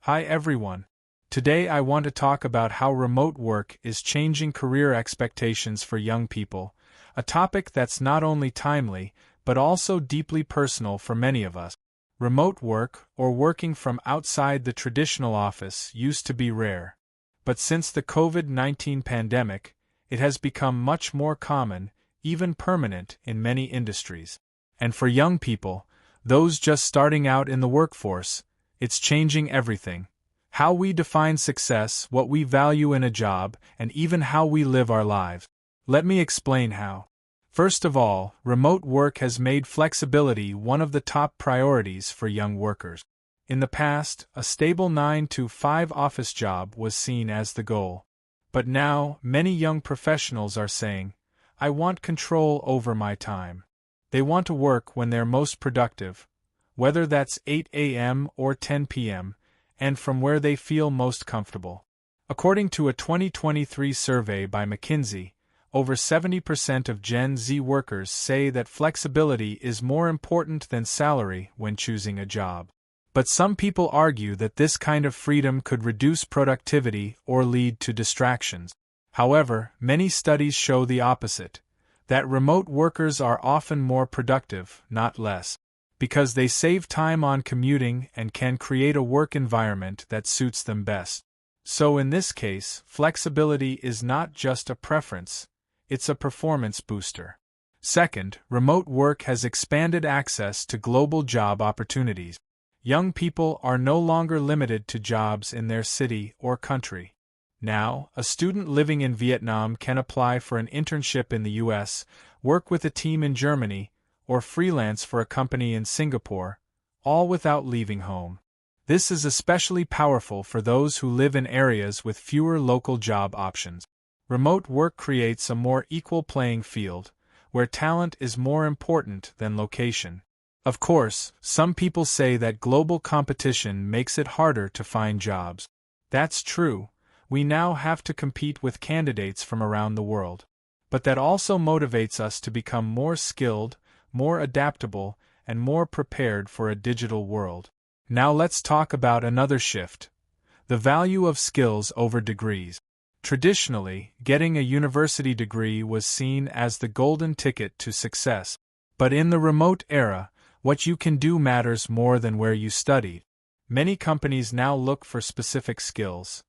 Hi everyone. Today I want to talk about how remote work is changing career expectations for young people, a topic that's not only timely, but also deeply personal for many of us. Remote work, or working from outside the traditional office, used to be rare. But since the COVID-19 pandemic, it has become much more common, even permanent, in many industries. And for young people, those just starting out in the workforce, it's changing everything. How we define success, what we value in a job, and even how we live our lives. Let me explain how. First of all, remote work has made flexibility one of the top priorities for young workers. In the past, a stable 9-to-5 office job was seen as the goal. But now, many young professionals are saying, I want control over my time. They want to work when they're most productive, whether that's 8 a.m. or 10 p.m., and from where they feel most comfortable. According to a 2023 survey by McKinsey, over 70% of Gen Z workers say that flexibility is more important than salary when choosing a job. But some people argue that this kind of freedom could reduce productivity or lead to distractions. However, many studies show the opposite, that remote workers are often more productive, not less, because they save time on commuting and can create a work environment that suits them best. So in this case, flexibility is not just a preference, it's a performance booster. Second, remote work has expanded access to global job opportunities. Young people are no longer limited to jobs in their city or country. Now, a student living in Vietnam can apply for an internship in the US, work with a team in Germany, or freelance for a company in Singapore, all without leaving home. This is especially powerful for those who live in areas with fewer local job options. Remote work creates a more equal playing field, where talent is more important than location. Of course, some people say that global competition makes it harder to find jobs. That's true. We now have to compete with candidates from around the world. But that also motivates us to become more skilled, more adaptable, and more prepared for a digital world. Now let's talk about another shift: the value of skills over degrees. Traditionally, getting a university degree was seen as the golden ticket to success. But in the remote era, what you can do matters more than where you studied. Many companies now look for specific skills,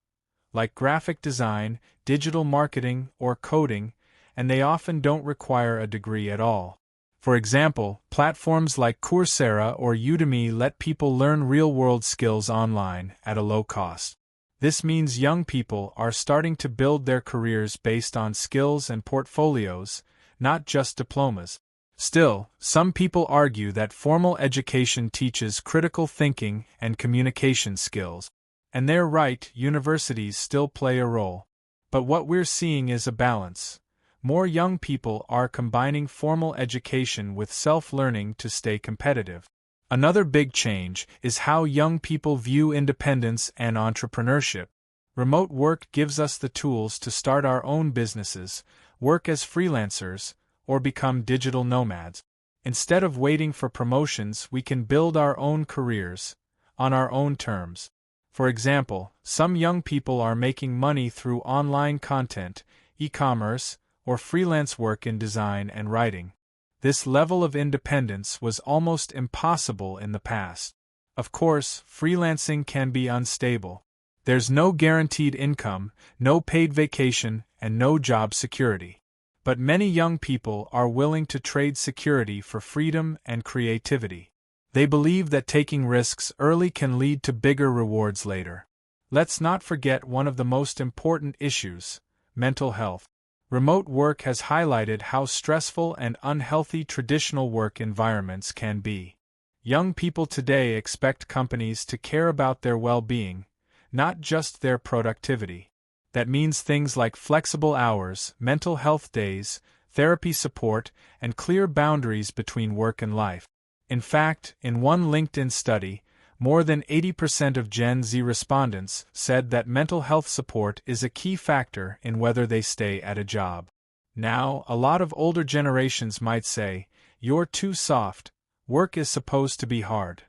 like graphic design, digital marketing, or coding, and they often don't require a degree at all. For example, platforms like Coursera or Udemy let people learn real-world skills online at a low cost. This means young people are starting to build their careers based on skills and portfolios, not just diplomas. Still, some people argue that formal education teaches critical thinking and communication skills. And they're right, universities still play a role. But what we're seeing is a balance. More young people are combining formal education with self-learning to stay competitive. Another big change is how young people view independence and entrepreneurship. Remote work gives us the tools to start our own businesses, work as freelancers, or become digital nomads. Instead of waiting for promotions, we can build our own careers, on our own terms. For example, some young people are making money through online content, e-commerce, or freelance work in design and writing. This level of independence was almost impossible in the past. Of course, freelancing can be unstable. There's no guaranteed income, no paid vacation, and no job security. But many young people are willing to trade security for freedom and creativity. They believe that taking risks early can lead to bigger rewards later. Let's not forget one of the most important issues: mental health. Remote work has highlighted how stressful and unhealthy traditional work environments can be. Young people today expect companies to care about their well-being, not just their productivity. That means things like flexible hours, mental health days, therapy support, and clear boundaries between work and life. In fact, in one LinkedIn study, more than 80% of Gen Z respondents said that mental health support is a key factor in whether they stay at a job. Now, a lot of older generations might say, "You're too soft, work is supposed to be hard."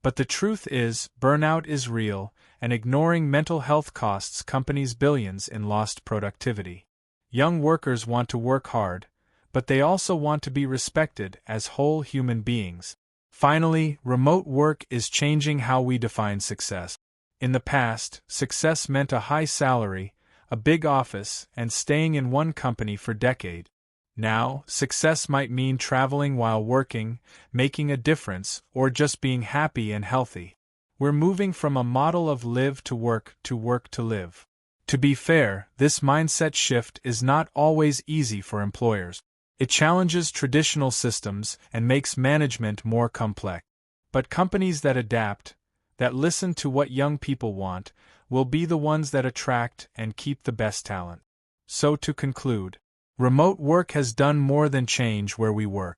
But the truth is, burnout is real, and ignoring mental health costs companies billions in lost productivity. Young workers want to work hard, but they also want to be respected as whole human beings. Finally, remote work is changing how we define success. In the past, success meant a high salary, a big office, and staying in one company for decades. Now, success might mean traveling while working, making a difference, or just being happy and healthy. We're moving from a model of live to work to live. To be fair, this mindset shift is not always easy for employers. It challenges traditional systems and makes management more complex. But companies that adapt, that listen to what young people want, will be the ones that attract and keep the best talent. So to conclude, remote work has done more than change where we work.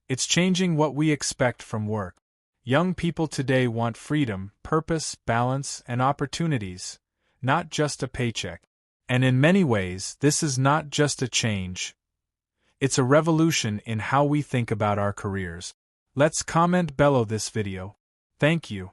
It's changing what we expect from work. Young people today want freedom, purpose, balance, and opportunities, not just a paycheck. And in many ways, this is not just a change. It's a revolution in how we think about our careers. Let's comment below this video. Thank you.